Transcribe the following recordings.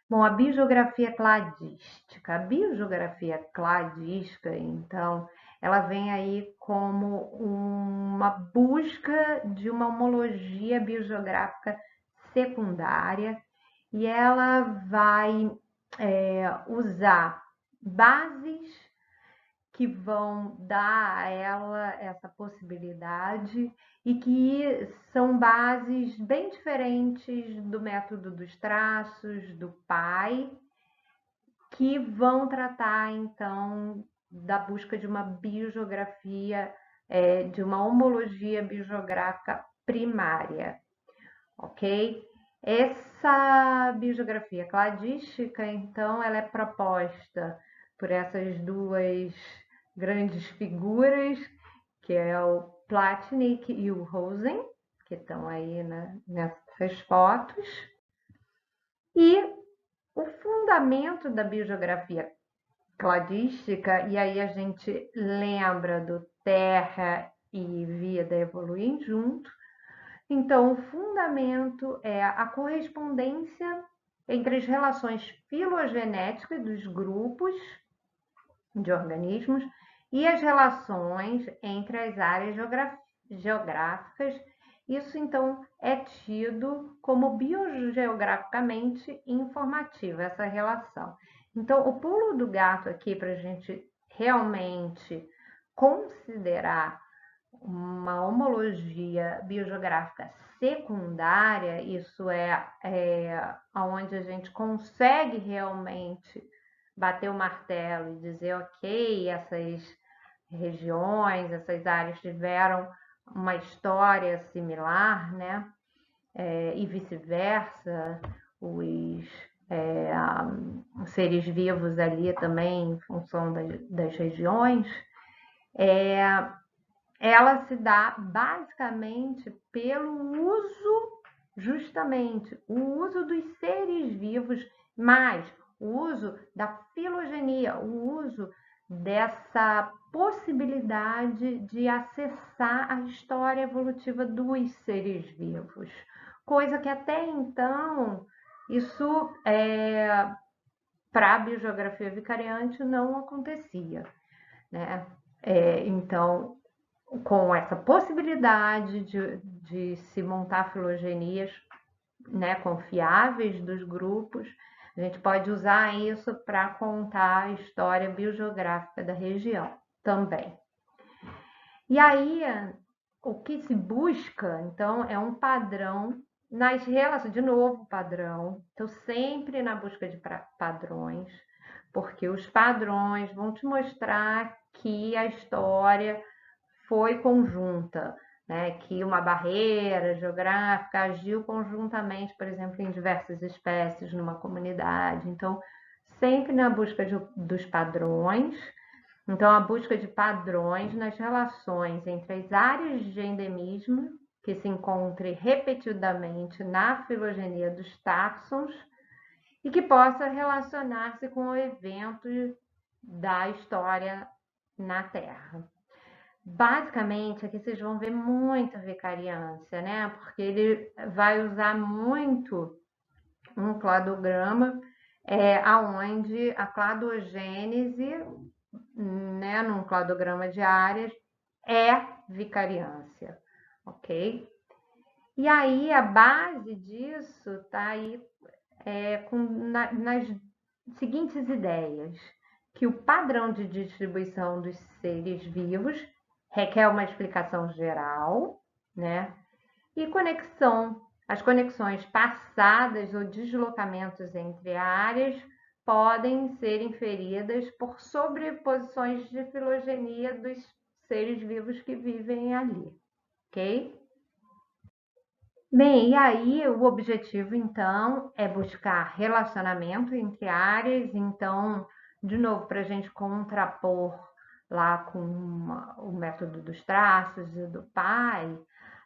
Bom, a biogeografia cladística. A biogeografia cladística, então, ela vem aí como uma busca de uma homologia biogeográfica secundária e ela vai usar bases que vão dar a ela essa possibilidade e que são bases bem diferentes do método dos traços, do pai, que vão tratar então da busca de uma biogeografia, de uma homologia biogeográfica primária, ok? Essa biogeografia cladística, então, ela é proposta por essas duas grandes figuras, que é o Platnick e o Rosen, que estão aí nessas fotos. E o fundamento da biogeografia cladística, e aí a gente lembra do Terra e Vida evoluem junto. Então, o fundamento é a correspondência entre as relações filogenéticas dos grupos de organismos e as relações entre as áreas geográficas. Isso, então, é tido como biogeograficamente informativa, essa relação. Então, o pulo do gato aqui para a gente realmente considerar uma homologia biogeográfica secundária, isso é onde a gente consegue realmente bater o martelo e dizer, ok, essas regiões, essas áreas tiveram uma história similar, né? E vice-versa, os seres vivos ali também, em função das regiões, ela se dá basicamente pelo uso, justamente, o uso dos seres vivos, mais o uso da filogenia, o uso dessa possibilidade de acessar a história evolutiva dos seres vivos, coisa que até então isso para a biogeografia vicariante não acontecia, né? Então, com essa possibilidade de se montar filogenias, né, confiáveis dos grupos, a gente pode usar isso para contar a história biogeográfica da região também. E aí, o que se busca, então, é um padrão nas relações, de novo, padrão. Então, sempre na busca de padrões, porque os padrões vão te mostrar que a história foi conjunta, né? Que uma barreira geográfica agiu conjuntamente, por exemplo, em diversas espécies numa comunidade. Então, sempre na busca dos padrões. Então, a busca de padrões nas relações entre as áreas de endemismo que se encontrem repetidamente na filogenia dos táxons e que possa relacionar-se com o evento da história na Terra. Basicamente, aqui vocês vão ver muita vicariância, né? Porque ele vai usar muito um cladograma, aonde a cladogênese, né, num cladograma de áreas, é vicariância, ok? E aí a base disso está aí nas seguintes ideias: que o padrão de distribuição dos seres vivos requer uma explicação geral, né? E as conexões passadas ou deslocamentos entre áreas podem ser inferidas por sobreposições de filogenia dos seres vivos que vivem ali, ok? Bem, e aí o objetivo, então, é buscar relacionamento entre áreas. Então, de novo, para a gente contrapor lá com o método dos traços e do pai,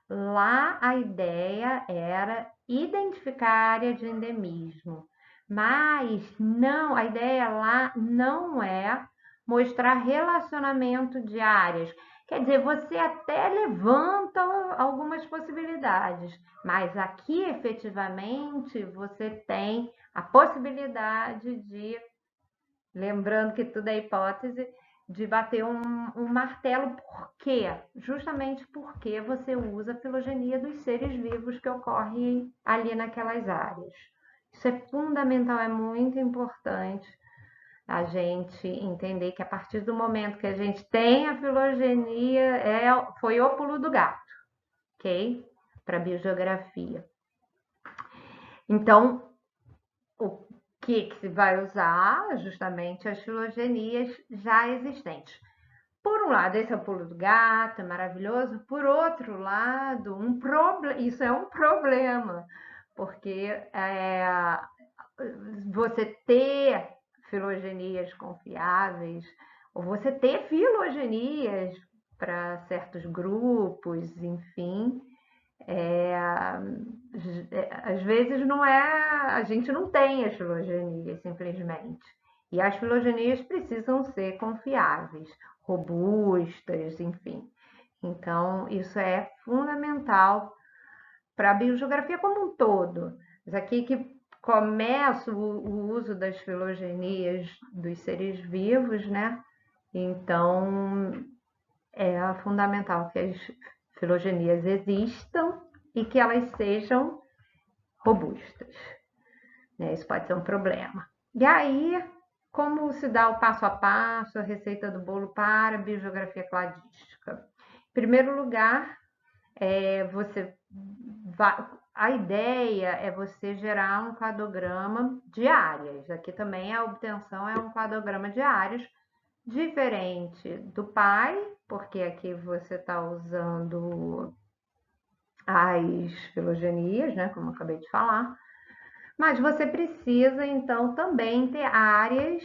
lá a ideia era identificar a área de endemismo, mas não, a ideia lá não é mostrar relacionamento de áreas. Quer dizer, você até levanta algumas possibilidades, mas aqui efetivamente você tem a possibilidade de, lembrando que tudo é hipótese, de bater um martelo. Por quê? Justamente porque você usa a filogenia dos seres vivos que ocorrem ali naquelas áreas. Isso é fundamental, é muito importante a gente entender que a partir do momento que a gente tem a filogenia, foi o pulo do gato, ok? Para a biogeografia. Então, o que se vai usar? Justamente as filogenias já existentes. Por um lado, esse é o pulo do gato, é maravilhoso. Por outro lado, isso é um problema, porque você ter filogenias confiáveis, ou você ter filogenias para certos grupos, enfim, às vezes não é, a gente não tem as filogenias simplesmente. E as filogenias precisam ser confiáveis, robustas, enfim. Então, isso é fundamental para a biogeografia como um todo. Mas aqui que começa o uso das filogenias dos seres vivos, né? Então, é fundamental que as filogenias existam e que elas sejam robustas. Né? Isso pode ser um problema. E aí, como se dá o passo a passo, a receita do bolo para a biogeografia cladística? Em primeiro lugar, a ideia é você gerar um cladograma de áreas. Aqui também a obtenção é um cladograma de áreas diferente do pai, porque aqui você está usando as filogenias, né, como eu acabei de falar, mas você precisa então também ter áreas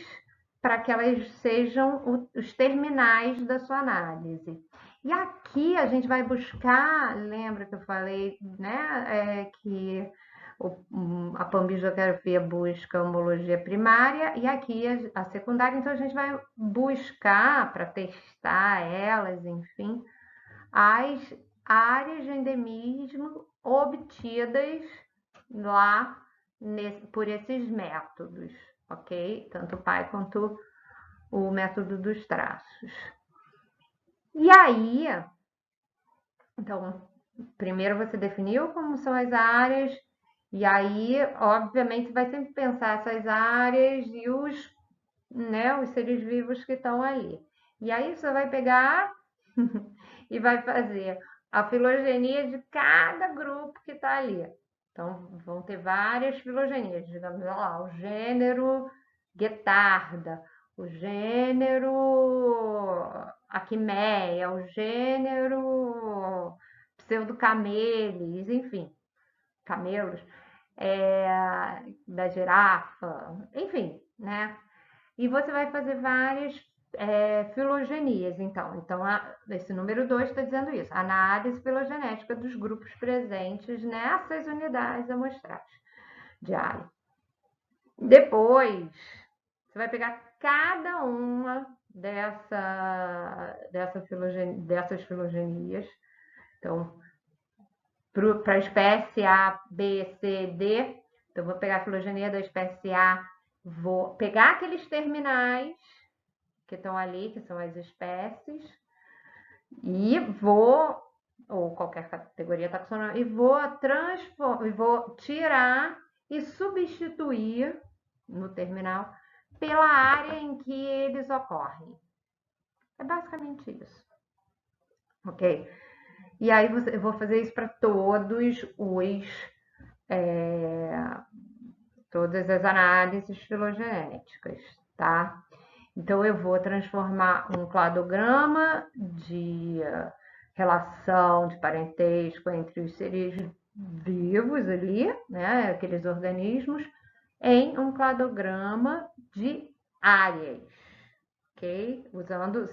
para que elas sejam os terminais da sua análise. E aqui a gente vai buscar, lembra que eu falei, né, que a panbiogeografia busca a homologia primária e aqui a secundária, então a gente vai buscar para testar elas, enfim, as áreas de endemismo obtidas lá por esses métodos, ok? Tanto o pai quanto o método dos traços. E aí, então, primeiro você definiu como são as áreas, e aí, obviamente, você vai sempre pensar essas áreas e os seres vivos que estão ali. E aí você vai pegar e vai fazer a filogenia de cada grupo que está ali. Então, vão ter várias filogenias, digamos lá, o gênero Guetarda, o gênero Aquimeia, o gênero Pseudocameles, enfim, camelos, da girafa, enfim, né? E você vai fazer várias filogenias, então. Então, esse número 2 está dizendo isso. Análise filogenética dos grupos presentes nessas unidades amostrais de área. Depois, você vai pegar cada uma dessas filogenias. Então, para a espécie A, B, C, D, então vou pegar a filogenia da espécie A, vou pegar aqueles terminais que estão ali, que são as espécies, e vou, ou qualquer categoria taxonômica, e vou tirar e substituir no terminal pela área em que eles ocorrem. É basicamente isso. Ok? E aí eu vou fazer isso para todas as análises filogenéticas, tá? Então, eu vou transformar um cladograma de relação de parentesco entre os seres vivos ali, né, aqueles organismos, em um cladograma de áreas, ok?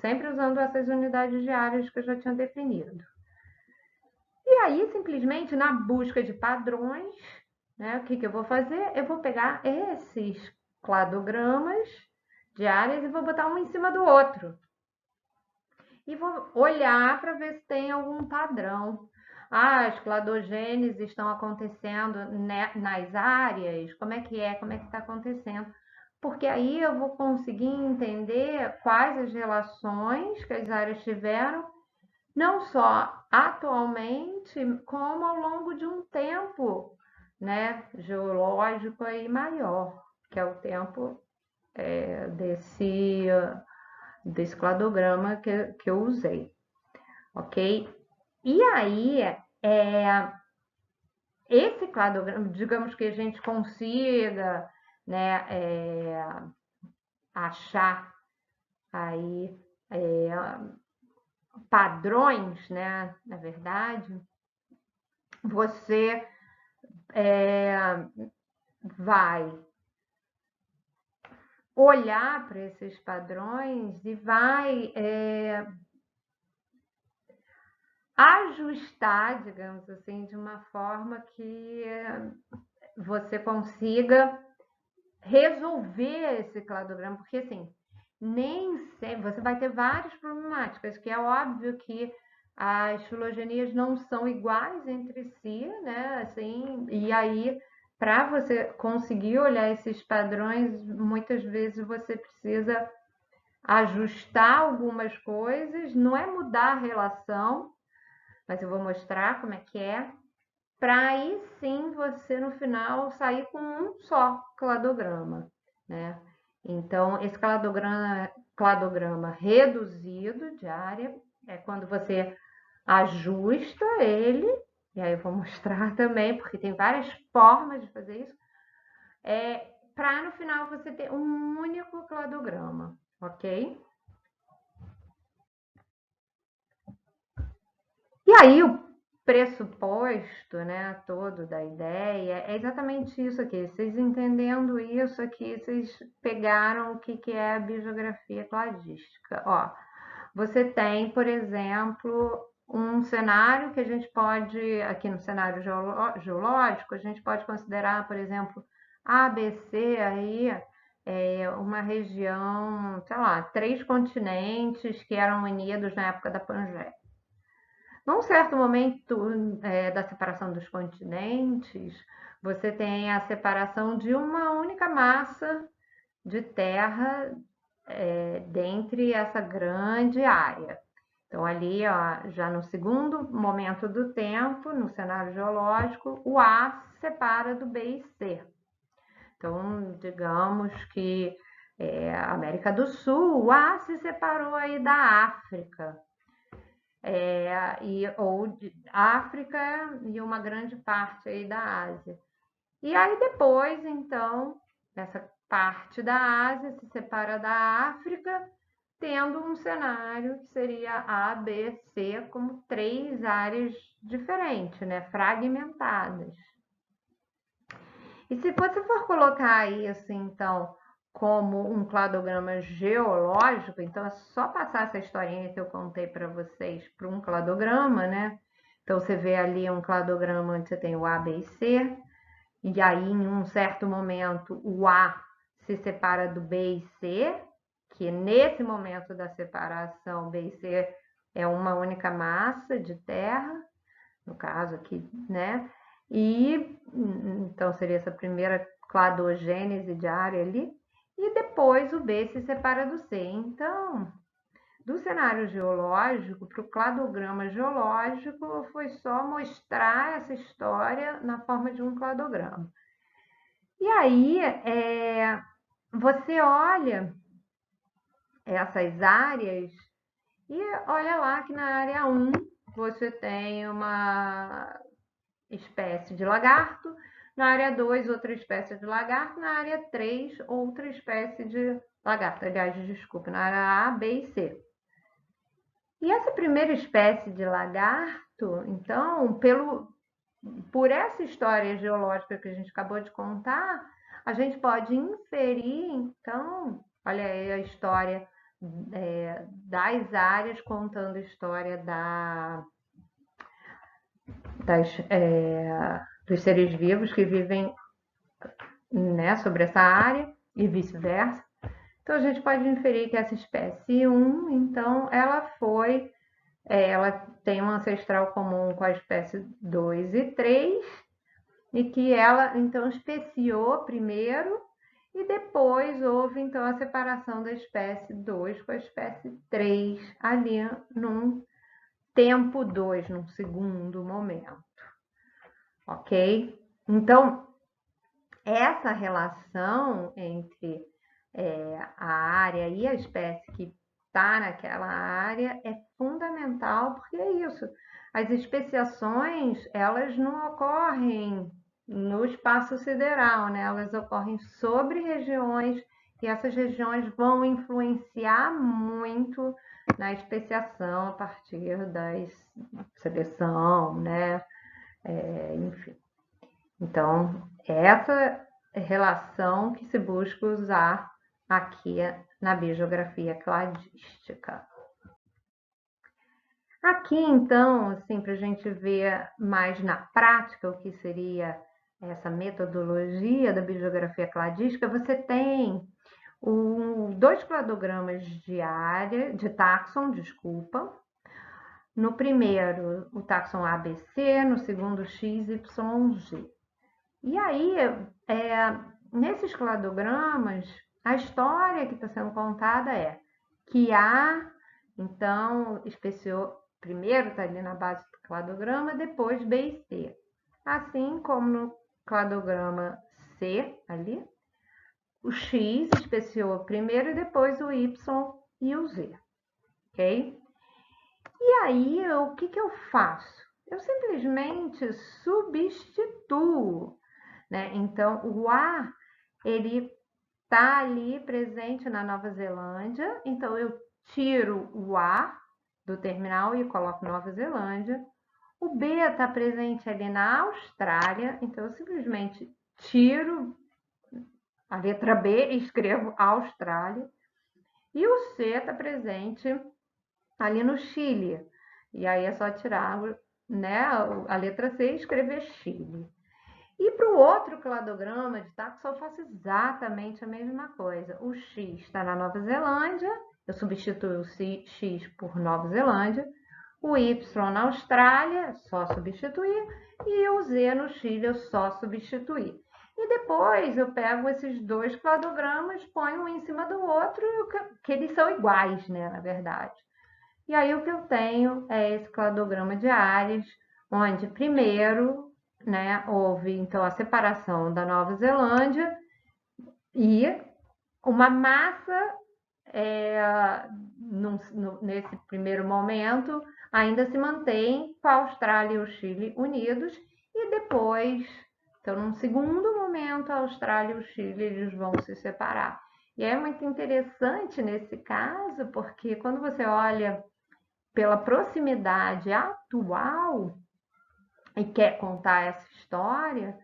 Sempre usando essas unidades de áreas que eu já tinha definido. E aí, simplesmente, na busca de padrões, né, o que eu vou fazer? Eu vou pegar esses cladogramas de áreas e vou botar um em cima do outro. E vou olhar para ver se tem algum padrão. as cladogêneses estão acontecendo nas áreas, como é que está acontecendo? Porque aí eu vou conseguir entender quais as relações que as áreas tiveram, não só atualmente, como ao longo de um tempo, né, geológico aí maior, que é o tempo desse cladograma que eu usei, ok? E aí, esse cladograma, digamos que a gente consiga, né, achar aí padrões, né, na verdade, você vai olhar para esses padrões e vai ajustar, digamos assim, de uma forma que você consiga resolver esse cladograma, porque assim, nem sempre você vai ter várias problemáticas, que é óbvio que as filogenias não são iguais entre si, né? Assim, e aí, para você conseguir olhar esses padrões, muitas vezes você precisa ajustar algumas coisas, não é mudar a relação, mas eu vou mostrar como é que é, para aí sim você no final sair com um só cladograma, né? Então, esse cladograma reduzido de área é quando você ajusta ele, e aí eu vou mostrar também, porque tem várias formas de fazer isso, para no final você ter um único cladograma, ok? E aí o pressuposto, né, todo da ideia é exatamente isso aqui. Vocês entendendo isso aqui, vocês pegaram o que é a biogeografia cladística. Ó, você tem, por exemplo, um cenário que a gente pode, aqui no cenário geológico, a gente pode considerar, por exemplo, ABC aí, uma região, sei lá, 3 continentes que eram unidos na época da Pangeia. Num certo momento da separação dos continentes, você tem a separação de uma única massa de terra dentre essa grande área. Então, ali, ó, já no segundo momento do tempo, no cenário geológico, o A se separa do B e C. Então, digamos que a América do Sul, o A se separou aí da África. Ou de África e uma grande parte aí da Ásia. E aí depois, então, essa parte da Ásia se separa da África, tendo um cenário que seria A, B, C, como 3 áreas diferentes, né, fragmentadas. E se você for colocar isso, então, como um cladograma geológico, então é só passar essa historinha que eu contei para vocês para um cladograma, né? Então você vê ali um cladograma onde você tem o A, B e C, e aí em um certo momento o A se separa do B e C, que nesse momento da separação B e C é uma única massa de terra, no caso aqui, né? E então seria essa primeira cladogênese de área ali, e depois o B se separa do C. Então, do cenário geológico para o cladograma geológico foi só mostrar essa história na forma de um cladograma. E aí você olha essas áreas e olha lá que na área 1 você tem uma espécie de lagarto, na área 2 outra espécie de lagarto, na área 3 outra espécie de lagarto. Aliás, desculpe, na área A, B e C. E essa primeira espécie de lagarto, então, por essa história geológica que a gente acabou de contar, a gente pode inferir, então, olha aí a história das áreas contando a história dos seres vivos que vivem, né, sobre essa área e vice-versa. Então, a gente pode inferir que essa espécie 1, então, ela foi ela tem um ancestral comum com a espécie 2 e 3, e que ela, então, especiou primeiro, e depois houve, então, a separação da espécie 2 com a espécie 3, ali num tempo 2, num segundo momento, ok? Então, essa relação entre a área e a espécie que está naquela área é fundamental, porque é isso. As especiações, elas não ocorrem no espaço sideral, né? Elas ocorrem sobre regiões, e essas regiões vão influenciar muito na especiação a partir da seleção, né? Enfim. Então, essa relação que se busca usar aqui na biogeografia cladística. Aqui, então, assim, para a gente ver mais na prática o que seria essa metodologia da biogeografia cladística, você tem dois cladogramas de área, de táxon, desculpa. No primeiro, o táxon ABC, no segundo, XYG. E aí, nesses cladogramas, a história que está sendo contada é que A, então, especiou, primeiro está ali na base do cladograma, depois B e C. Assim como no cladograma C, ali, o X especiou primeiro e depois o Y e o Z, ok? E aí, o que eu faço? Eu simplesmente substituo, né? Então, o A, ele está ali presente na Nova Zelândia, então eu tiro o A do terminal e coloco Nova Zelândia. O B está presente ali na Austrália, então eu simplesmente tiro a letra B e escrevo Austrália. E o C está presente ali no Chile, e aí é só tirar, né, a letra C e escrever Chile. E para o outro cladograma de táxon, eu faço exatamente a mesma coisa. O X está na Nova Zelândia, eu substituo o X por Nova Zelândia. O Y na Austrália, só substituir. E o Z no Chile, eu só substituir. E depois eu pego esses dois cladogramas, ponho um em cima do outro, que eles são iguais, né, na verdade. E aí o que eu tenho é esse cladograma de áreas, onde primeiro, né, houve então a separação da Nova Zelândia e uma massa nesse primeiro momento ainda se mantém com a Austrália e o Chile unidos, e depois, então num segundo momento, a Austrália e o Chile eles vão se separar. E é muito interessante nesse caso, porque quando você olha pela proximidade atual e quer contar essa história,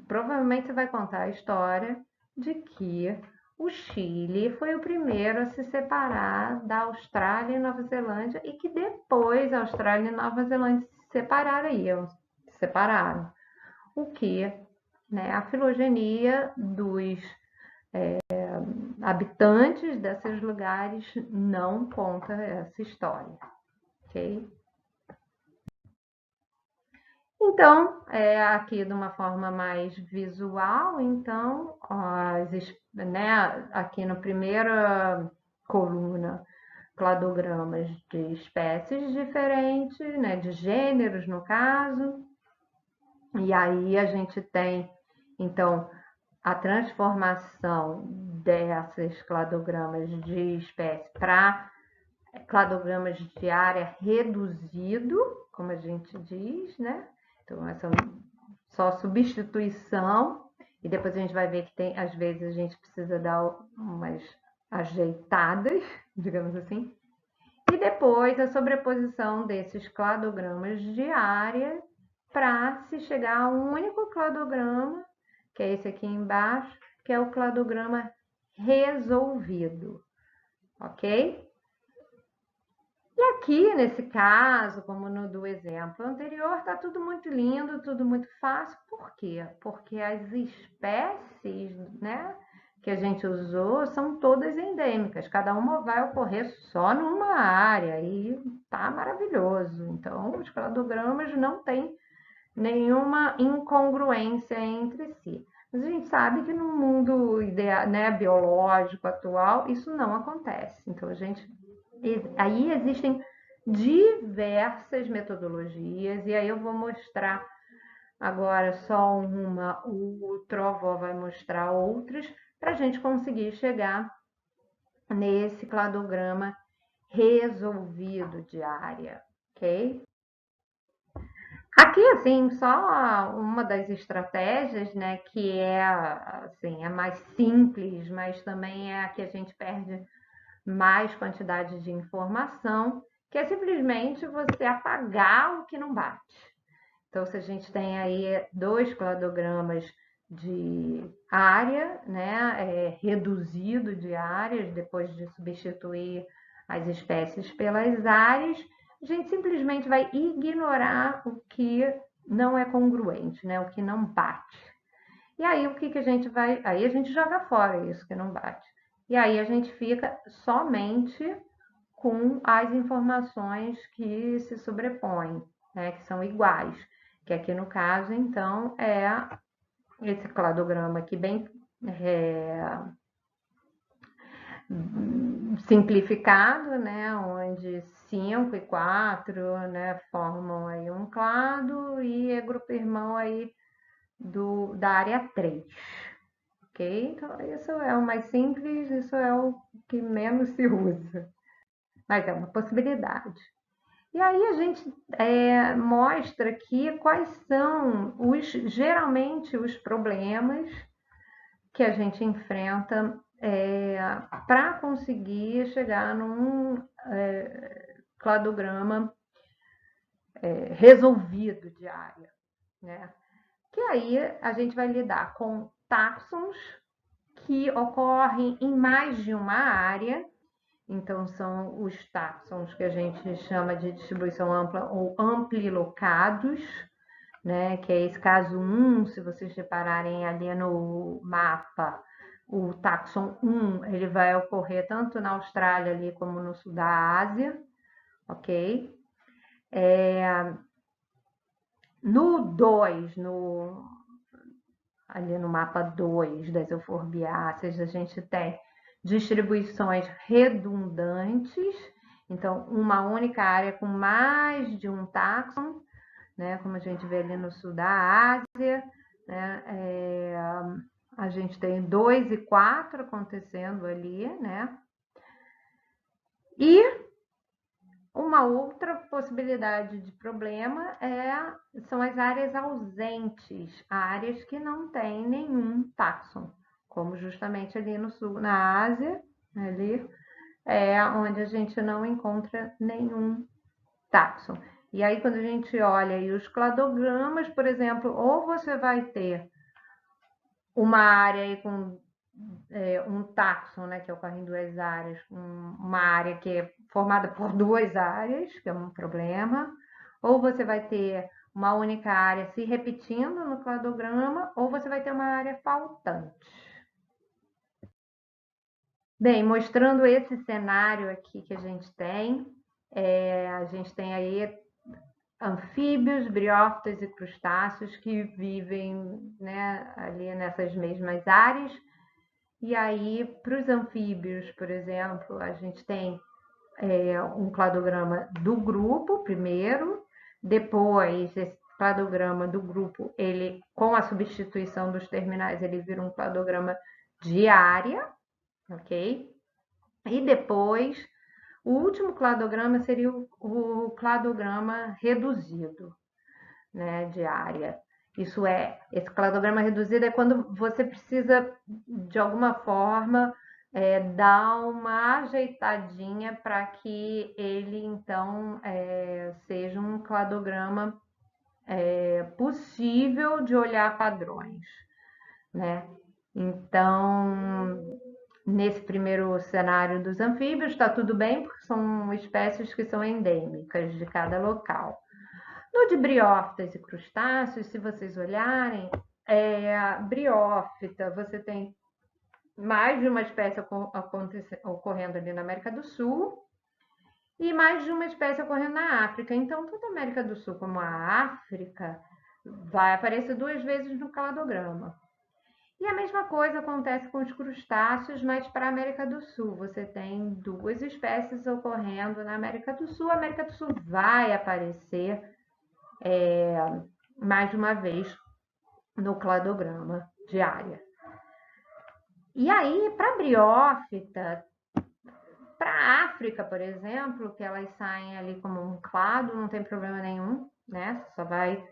provavelmente você vai contar a história de que o Chile foi o primeiro a se separar da Austrália e Nova Zelândia, e que depois a Austrália e Nova Zelândia se separaram. O que, né, a filogenia dos habitantes desses lugares não conta essa história, ok? Então, aqui de uma forma mais visual, então, né, aqui na primeira coluna, cladogramas de espécies diferentes, né, de gêneros no caso, e aí a gente tem, então, a transformação desses cladogramas de espécie para cladogramas de área reduzido, como a gente diz, né? Então, essa só substituição, e depois a gente vai ver que tem, às vezes a gente precisa dar umas ajeitadas, digamos assim, e depois a sobreposição desses cladogramas de área para se chegar a um único cladograma, que é esse aqui embaixo, que é o cladograma resolvido, ok? E aqui, nesse caso, como no do exemplo anterior, está tudo muito lindo, tudo muito fácil. Por quê? Porque as espécies, né, que a gente usou são todas endêmicas, cada uma vai ocorrer só numa área e tá maravilhoso. Então, os cladogramas não têm nenhuma incongruência entre si. Mas a gente sabe que no mundo ideal, né, biológico atual, isso não acontece. Então, aí existem diversas metodologias, e aí eu vou mostrar agora só uma, o Trovó vai mostrar outras, para a gente conseguir chegar nesse cladograma resolvido de área, ok? Aqui, assim, só uma das estratégias, né, que é, assim, é mais simples, mas também é a que a gente perde mais quantidade de informação, que é simplesmente você apagar o que não bate. Então, se a gente tem aí 2 cladogramas de área, né, reduzido de áreas, depois de substituir as espécies pelas áreas, a gente simplesmente vai ignorar o que não é congruente, né, o que não bate. E aí, o que a gente vai... Aí a gente joga fora isso que não bate. E aí a gente fica somente com as informações que se sobrepõem, né, que são iguais. Que aqui no caso, então, é esse cladograma aqui bem simplificado, né, onde 5 e 4, né, formam aí um clado e é grupo irmão aí da área 3. Ok? Então, isso é o mais simples, isso é o que menos se usa. Mas é uma possibilidade. E aí a gente mostra aqui quais são geralmente os problemas que a gente enfrenta para conseguir chegar num cladograma resolvido de área, né? Que aí a gente vai lidar com táxons que ocorrem em mais de uma área. Então, são os táxons que a gente chama de distribuição ampla ou amplilocados, né? Que é esse caso 1, se vocês repararem ali no mapa, o táxon 1 ele vai ocorrer tanto na Austrália ali como no sul da Ásia, ok? No 2, ali no mapa 2 das euforbiáceas, a gente tem distribuições redundantes, então uma única área com mais de um táxon, né, como a gente vê ali no sul da Ásia, né, a gente tem 2 e 4 acontecendo ali, né? E uma outra possibilidade de problema são as áreas ausentes, áreas que não têm nenhum táxon, como justamente ali no sul, na Ásia, ali onde a gente não encontra nenhum táxon. E aí, quando a gente olha aí os cladogramas, por exemplo, ou você vai ter uma área aí com um táxon, né, que ocorre em 2 áreas, uma área que é formada por 2 áreas, que é um problema, ou você vai ter uma única área se repetindo no cladograma, ou você vai ter uma área faltante. Bem, mostrando esse cenário aqui que a gente tem aí anfíbios, briófitas e crustáceos que vivem, né, ali nessas mesmas áreas. E aí, para os anfíbios, por exemplo, a gente tem um cladograma do grupo primeiro, depois esse cladograma do grupo, ele com a substituição dos terminais, ele vira um cladograma de área, ok? E depois, o último cladograma seria o cladograma reduzido, né, de área. Isso esse cladograma reduzido é quando você precisa, de alguma forma, dar uma ajeitadinha para que ele, então, seja um cladograma possível de olhar padrões, né? Então, nesse primeiro cenário dos anfíbios, está tudo bem, porque são espécies que são endêmicas de cada local. No de briófitas e crustáceos, se vocês olharem, briófita, você tem mais de uma espécie ocorrendo ali na América do Sul e mais de uma espécie ocorrendo na África. Então, tanto a América do Sul como a África vai aparecer 2 vezes no cladograma. E a mesma coisa acontece com os crustáceos, mas para a América do Sul. Você tem 2 espécies ocorrendo na América do Sul. A América do Sul vai aparecer mais de uma vez no cladograma de área. E aí, para a briófita, para a África, por exemplo, que elas saem ali como um clado, não tem problema nenhum, né? Você só vai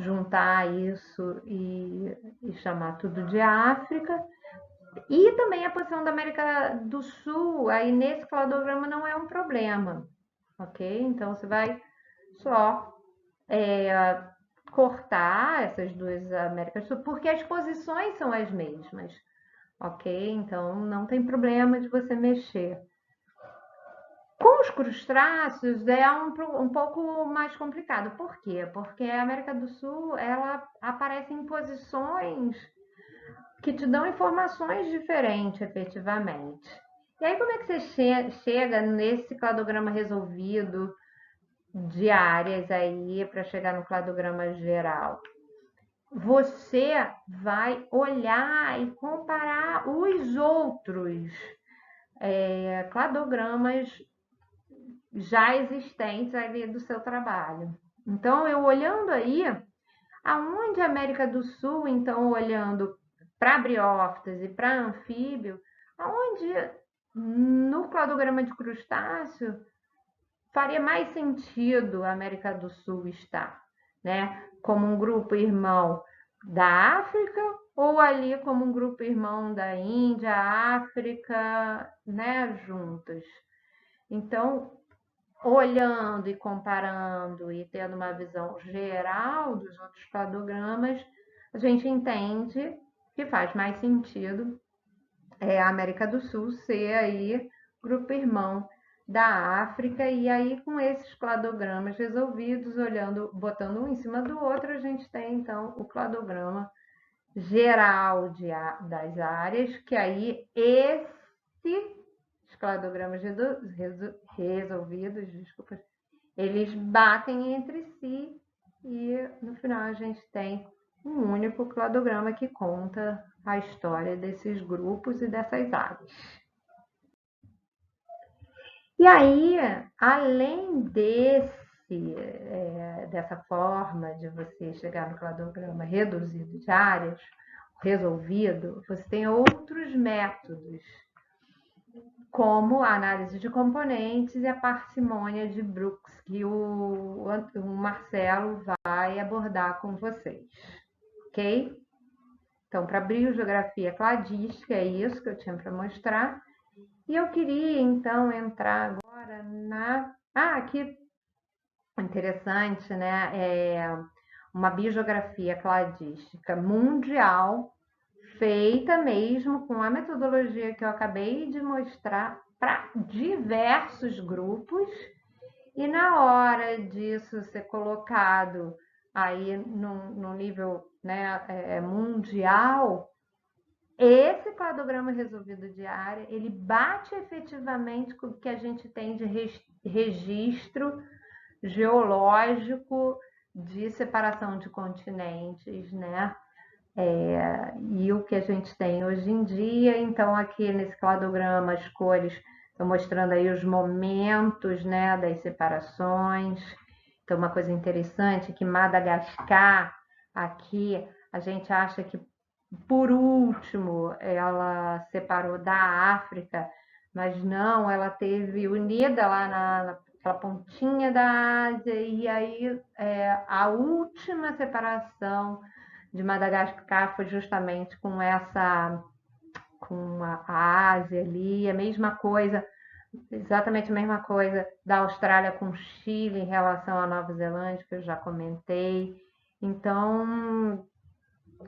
juntar isso e chamar tudo de África. E também a posição da América do Sul, aí nesse cladograma não é um problema, ok? Então você vai só cortar essas 2 Américas do Sul, porque as posições são as mesmas, ok? Então não tem problema de você mexer. Com os crustáceos é um pouco mais complicado. Por quê? Porque a América do Sul ela aparece em posições que te dão informações diferentes, efetivamente. E aí, como é que você chega nesse cladograma resolvido de áreas aí para chegar no cladograma geral? Você vai olhar e comparar os outros cladogramas já existentes ali do seu trabalho. Então, eu olhando aí, aonde a América do Sul, então, olhando para briófitas e para anfíbio, aonde no cladograma de crustáceo faria mais sentido a América do Sul estar, né? Como um grupo irmão da África ou ali como um grupo irmão da Índia, África, né, juntas. Então, olhando e comparando e tendo uma visão geral dos outros cladogramas, a gente entende que faz mais sentido a América do Sul ser aí grupo irmão da África, e aí com esses cladogramas resolvidos, olhando, botando um em cima do outro, a gente tem então o cladograma geral das áreas, que aí os cladogramas resolvidos, desculpa, eles batem entre si e no final a gente tem um único cladograma que conta a história desses grupos e dessas áreas. E aí, além dessa forma de você chegar no cladograma reduzido de áreas, resolvido, você tem outros métodos, como a análise de componentes e a parcimônia de Brooks, que o Marcelo vai abordar com vocês, ok? Então, para biogeografia cladística, é isso que eu tinha para mostrar. E eu queria, então, entrar agora na... aqui, interessante, né? É uma biogeografia cladística mundial, feita mesmo com a metodologia que eu acabei de mostrar para diversos grupos, e na hora disso ser colocado aí no nível, né, mundial, esse cladograma resolvido de área, ele bate efetivamente com o que a gente tem de registro geológico de separação de continentes, né? E o que a gente tem hoje em dia. Então, aqui nesse cladograma, as cores estão mostrando aí os momentos, né, das separações. Então, uma coisa interessante é que Madagascar, aqui, a gente acha que, por último, ela separou da África, mas não, ela teve unida lá naquela pontinha da Ásia, e aí a última separação de Madagascar foi justamente com a Ásia ali, a mesma coisa, exatamente a mesma coisa da Austrália com Chile em relação à Nova Zelândia, que eu já comentei. Então,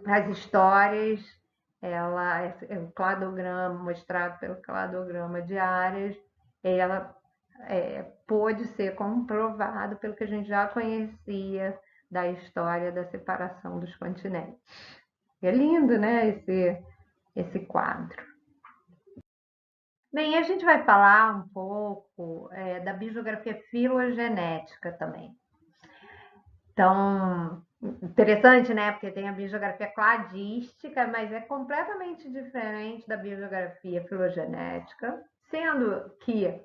as histórias, o cladograma, mostrado pelo cladograma de áreas, ela pôde ser comprovado pelo que a gente já conhecia da história da separação dos continentes. É lindo, né, esse quadro. Bem, a gente vai falar um pouco da biogeografia filogenética também. Então, interessante, né? Porque tem a biogeografia cladística, mas é completamente diferente da biogeografia filogenética, sendo que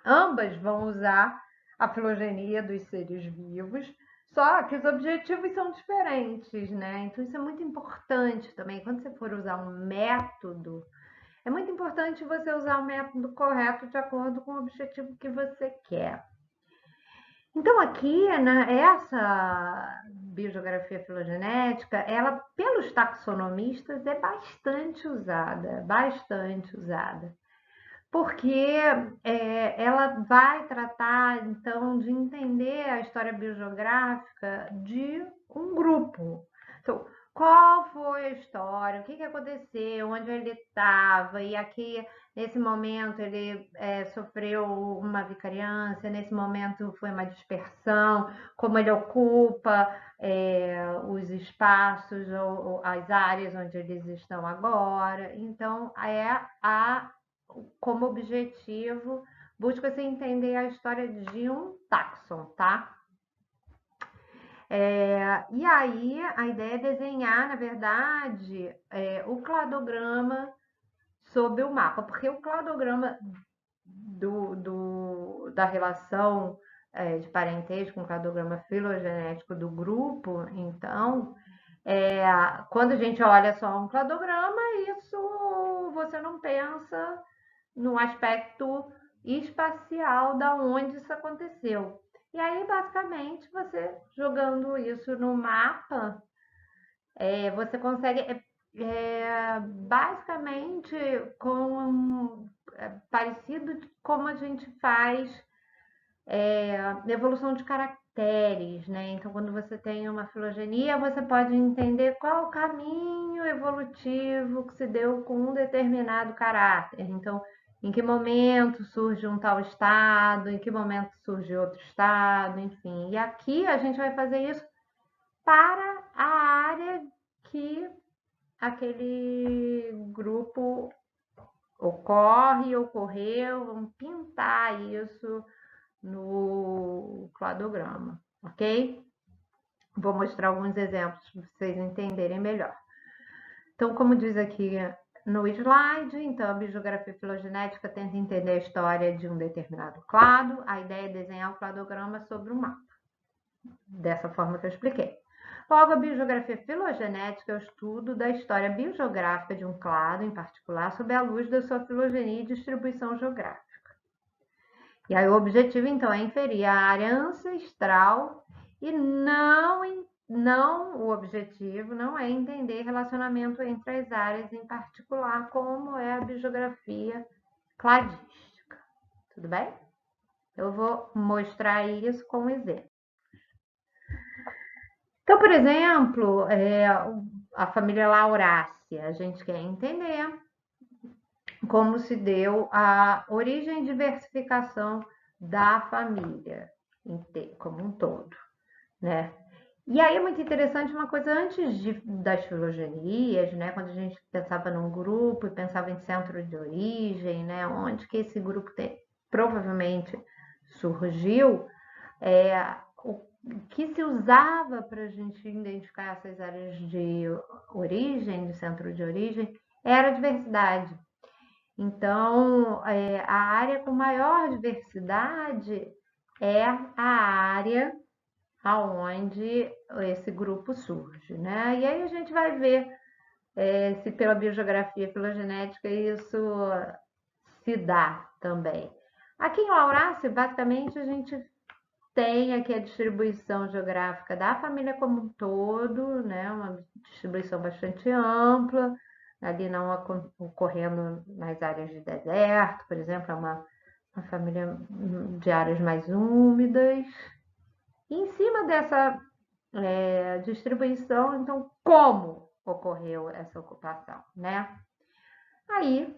ambas vão usar a filogenia dos seres vivos, só que os objetivos são diferentes, né? Então, isso é muito importante também. Quando você for usar um método, é muito importante você usar o método correto de acordo com o objetivo que você quer. Então, aqui, essa biogeografia filogenética, ela, pelos taxonomistas, é bastante usada, porque ela vai tratar, então, de entender a história biogeográfica de um grupo. Então, qual foi a história, o que aconteceu, onde ele estava, e aqui, nesse momento, ele sofreu uma vicariância, nesse momento foi uma dispersão, como ele ocupa os espaços ou as áreas onde eles estão agora. Então, como objetivo, busca-se entender a história de um táxon, tá? E aí, a ideia é desenhar, na verdade, o cladograma sobre o mapa, porque o cladograma da relação de parentesco com o cladograma filogenético do grupo, então, quando a gente olha só um cladograma, isso você não pensa no aspecto espacial da onde isso aconteceu. E aí, basicamente, você jogando isso no mapa, você consegue, basicamente, parecido como a gente faz evolução de caracteres, né? Então, quando você tem uma filogenia, você pode entender qual o caminho evolutivo que se deu com um determinado caráter. Então, em que momento surge um tal estado, em que momento surge outro estado, enfim. E aqui a gente vai fazer isso para a área que aquele grupo ocorreu, vamos pintar isso no cladograma, ok? Vou mostrar alguns exemplos para vocês entenderem melhor. Então, como diz aqui no slide, então a biogeografia filogenética tenta entender a história de um determinado clado. A ideia é desenhar o cladograma sobre o mapa, dessa forma que eu expliquei. Logo, a biogeografia filogenética é o estudo da história biogeográfica de um clado, em particular, sob a luz da sua filogenia e distribuição geográfica. E aí o objetivo, então, é inferir a área ancestral e o objetivo não é entender relacionamento entre as áreas em particular, como é a biogeografia cladística. Tudo bem? Eu vou mostrar isso com um exemplo. Então, por exemplo, a família Laurácea, a gente quer entender como se deu a origem e diversificação da família como um todo, né? E aí é muito interessante uma coisa antes das filogenias, né? Quando a gente pensava num grupo e pensava em centro de origem, né? Onde que esse grupo provavelmente surgiu, o que se usava para a gente identificar essas áreas de origem, de centro de origem, era a diversidade. Então, a área com maior diversidade é a área aonde esse grupo surge, né? E aí a gente vai ver se pela biogeografia filogenética isso se dá também. Aqui em Laurácia, basicamente, a gente tem aqui a distribuição geográfica da família como um todo, né? Uma distribuição bastante ampla, ali não ocorrendo nas áreas de deserto, por exemplo, é uma família de áreas mais úmidas. E em cima dessa distribuição, então, como ocorreu essa ocupação, né? Aí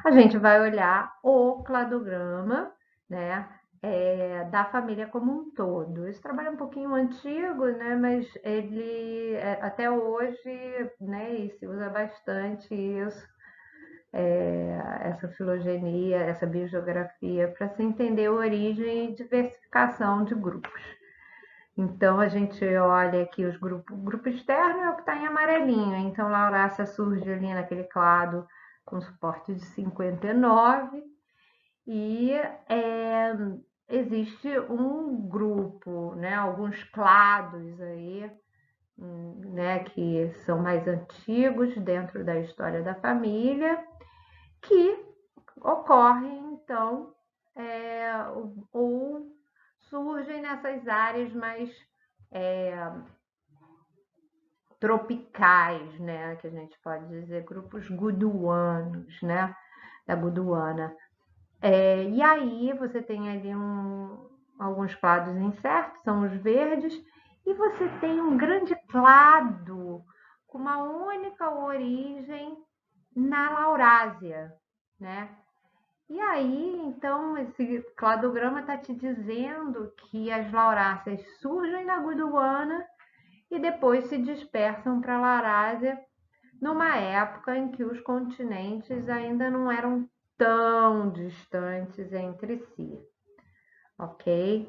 a gente vai olhar o cladograma, né? Da família como um todo. Esse trabalho é um pouquinho antigo, né? Mas ele até hoje, né? E se usa bastante isso essa filogenia, essa biogeografia, para se entender a origem e diversificação de grupos. Então, a gente olha aqui os grupos. O grupo externo é o que está em amarelinho. Então, Laurácea surge ali naquele clado com suporte de 59. E existe um grupo, né, alguns clados aí, né, que são mais antigos dentro da história da família, que ocorrem, então, ou surgem nessas áreas mais tropicais, né, que a gente pode dizer, grupos guduanos, né, da Guduana. E aí você tem ali alguns clados incertos, são os verdes, e você tem um grande clado com uma única origem na Laurásia, né? E aí, então, esse cladograma está te dizendo que as lauráceas surgem na Gondwana e depois se dispersam para a Laurásia numa época em que os continentes ainda não eram tão distantes entre si, ok?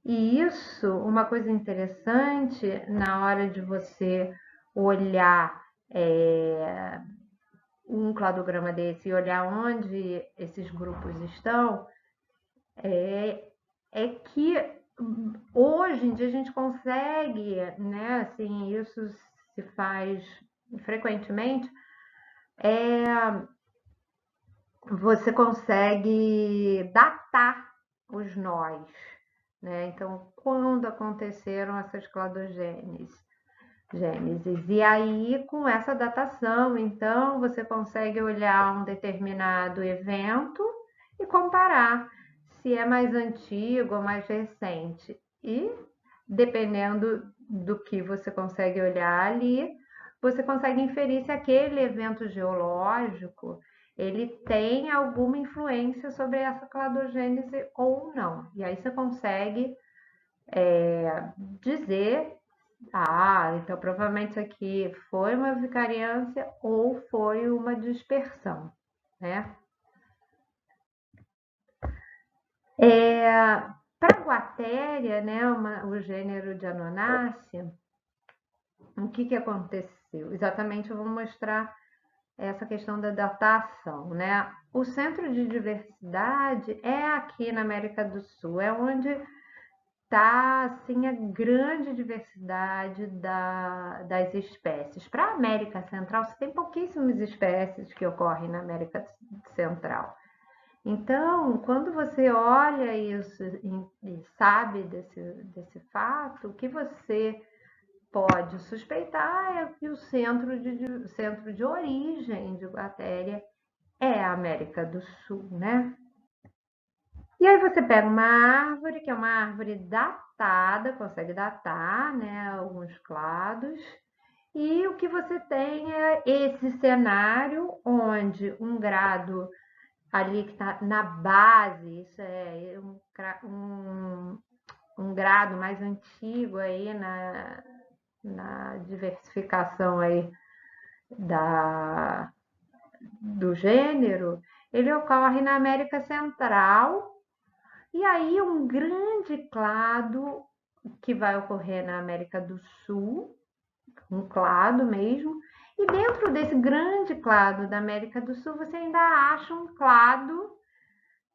E isso, uma coisa interessante na hora de você olhar um cladograma desse e olhar onde esses grupos estão, é que hoje em dia a gente consegue, né, assim, isso se faz frequentemente, você consegue datar os nós, né? Então, quando aconteceram essas cladogêneses? E aí, com essa datação, então, você consegue olhar um determinado evento e comparar se é mais antigo ou mais recente. E, dependendo do que você consegue olhar ali, você consegue inferir se aquele evento geológico ele tem alguma influência sobre essa cladogênese ou não. E aí você consegue dizer, então provavelmente isso aqui foi uma vicariância ou foi uma dispersão, né? Para a Guatéria, né, o gênero de Anonácea, o que aconteceu? Exatamente, eu vou mostrar essa questão da datação, né? O centro de diversidade é aqui na América do Sul, é onde está assim, a grande diversidade das espécies. Para a América Central, você tem pouquíssimas espécies que ocorrem na América Central. Então, quando você olha isso e sabe desse fato, o que você pode suspeitar é que o centro de origem de Guatéria é a América do Sul, né? E aí você pega uma árvore, que é uma árvore datada, consegue datar, né, alguns clados, e o que você tem é esse cenário onde um grado ali que está na base, isso é um grado mais antigo aí na diversificação aí do gênero, ele ocorre na América Central, e aí um grande clado que vai ocorrer na América do Sul, um clado mesmo, e dentro desse grande clado da América do Sul, você ainda acha um clado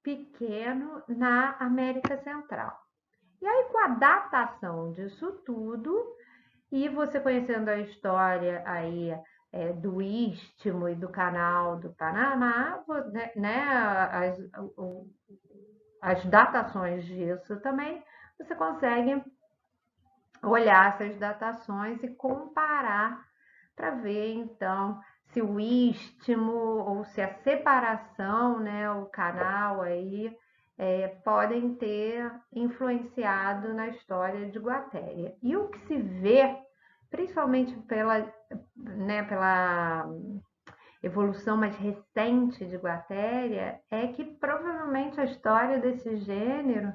pequeno na América Central. E aí, com a datação disso tudo, e você conhecendo a história aí do Istmo e do Canal do Panamá, né, as datações disso também, você consegue olhar essas datações e comparar para ver, então, se o istmo ou se a separação, né, o canal aí, podem ter influenciado na história de Guatéria. E o que se vê, principalmente pela evolução mais recente de Guatéria, é que provavelmente a história desse gênero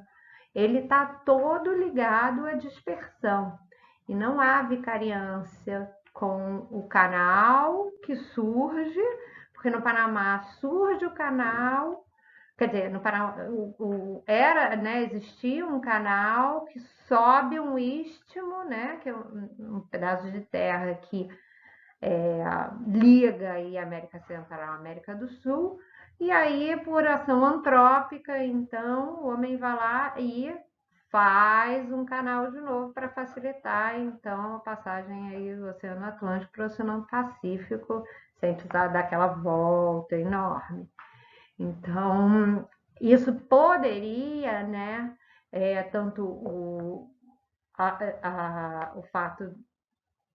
ele está todo ligado à dispersão. E não há vicariância com o canal que surge, porque no Panamá surge o canal, quer dizer, no Panamá existia um canal que sobe um istmo, né, que é um pedaço de terra que liga aí a América Central à América do Sul, e aí, por ação antrópica, então, o homem vai lá e faz um canal de novo para facilitar, então, a passagem aí do Oceano Atlântico para o Oceano Pacífico, sem precisar dar aquela volta enorme. Então, isso poderia, né, tanto o fato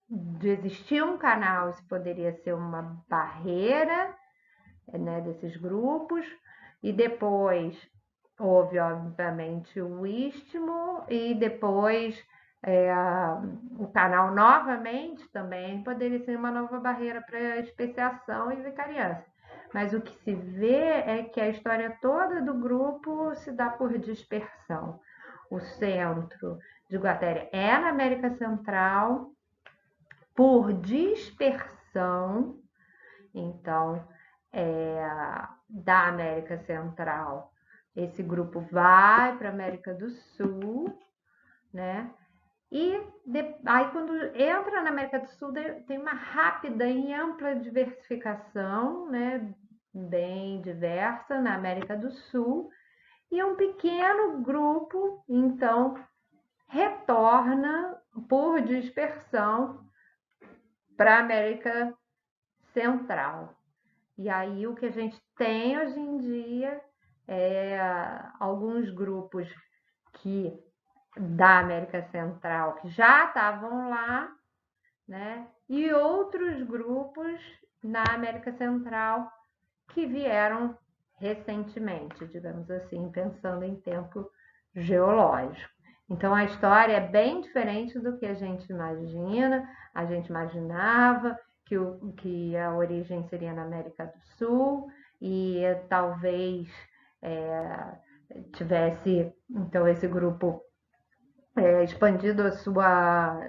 de existir um canal, isso poderia ser uma barreira, né, desses grupos, e depois houve, obviamente, o istmo, e depois o canal novamente também poderia ser uma nova barreira para especiação e vicariância. Mas o que se vê é que a história toda do grupo se dá por dispersão. O centro de Guatéria é na América Central, por dispersão, então, da América Central, esse grupo vai para a América do Sul, né? E aí, quando entra na América do Sul, tem uma rápida e ampla diversificação, né? Bem diversa na América do Sul, e um pequeno grupo, então, retorna por dispersão para a América Central. E aí o que a gente tem hoje em dia é alguns grupos da América Central que já estavam lá, né? E outros grupos na América Central que vieram recentemente, digamos assim, pensando em tempo geológico. Então a história é bem diferente do que a gente imagina. A gente imaginava que a origem seria na América do Sul e talvez tivesse então esse grupo expandido a sua,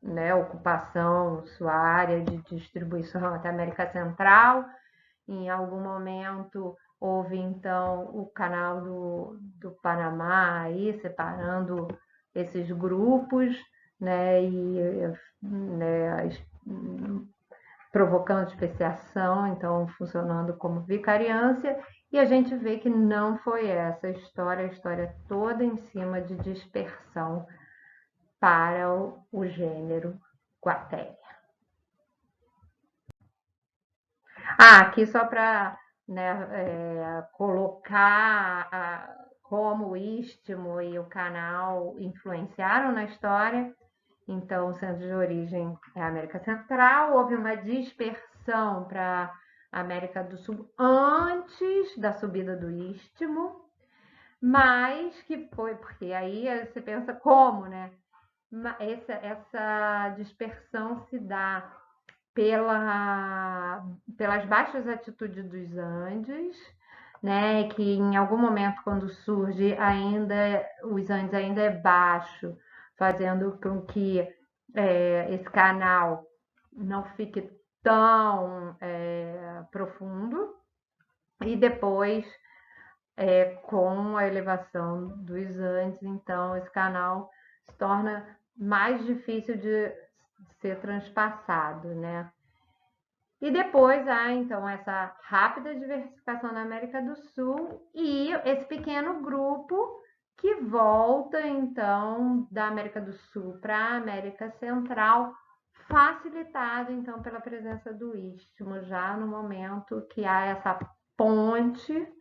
né, ocupação, sua área de distribuição até a América Central. Em algum momento houve então o canal do Panamá aí separando esses grupos, né, e né, provocando especiação, então funcionando como vicariância, e a gente vê que não foi essa a história toda em cima de dispersão para o gênero Guatéria. Aqui só para, né, colocar como o istmo e o canal influenciaram na história. Então, o centro de origem é a América Central, houve uma dispersão para a América do Sul antes da subida do istmo, mas que foi, porque aí você pensa como, né? Essa dispersão se dá pelas baixas altitudes dos Andes, né, que em algum momento, quando surge, os Andes ainda é baixo, fazendo com que esse canal não fique tão profundo, e depois, com a elevação dos Andes, então esse canal se torna mais difícil de ser transpassado, né? E depois há, então, essa rápida diversificação na América do Sul e esse pequeno grupo que volta, então, da América do Sul para a América Central, facilitado, então, pela presença do istmo, já no momento que há essa ponte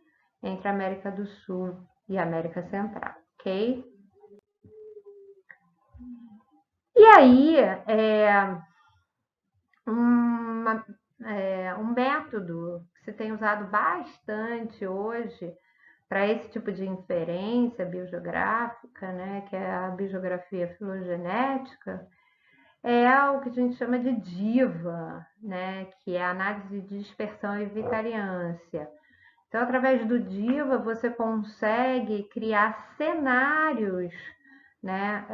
entre a América do Sul e a América Central, ok? E aí, um método que se tem usado bastante hoje para esse tipo de inferência biogeográfica, né, que é a biogeografia filogenética, é o que a gente chama de DIVA, né, que é a análise de dispersão e vicariância. Então, através do DIVA, você consegue criar cenários, né,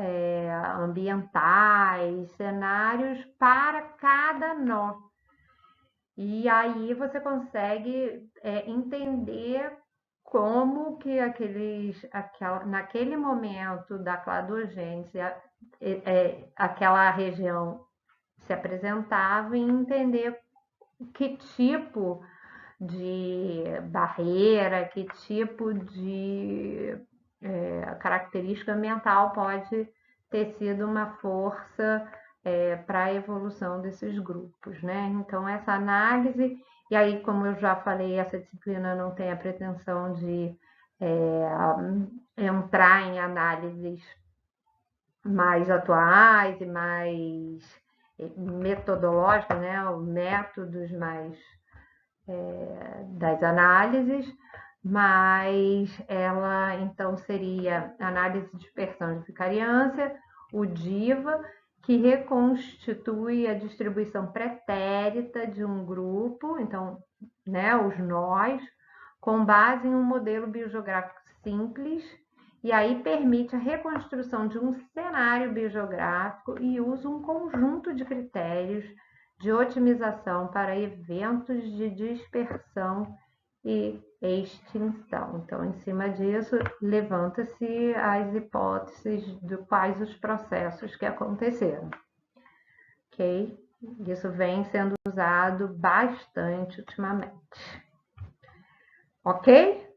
ambientais, cenários para cada nó. E aí você consegue entender como que naquele momento da cladogênese, aquela região se apresentava e entender que tipo de barreira, que tipo de característica ambiental pode ter sido uma força para a evolução desses grupos, né? Então, essa análise, e aí, como eu já falei, essa disciplina não tem a pretensão de entrar em análises mais atuais e mais metodológicas, né? Métodos mais das análises, mas ela então seria análise de dispersão de vicariância, o DIVA, que reconstitui a distribuição pretérita de um grupo, então, né, os nós, com base em um modelo biogeográfico simples, e aí permite a reconstrução de um cenário biogeográfico e usa um conjunto de critérios de otimização para eventos de dispersão e extinção. Então, em cima disso, levanta-se as hipóteses de quais os processos que aconteceram. Ok? Isso vem sendo usado bastante ultimamente. Ok?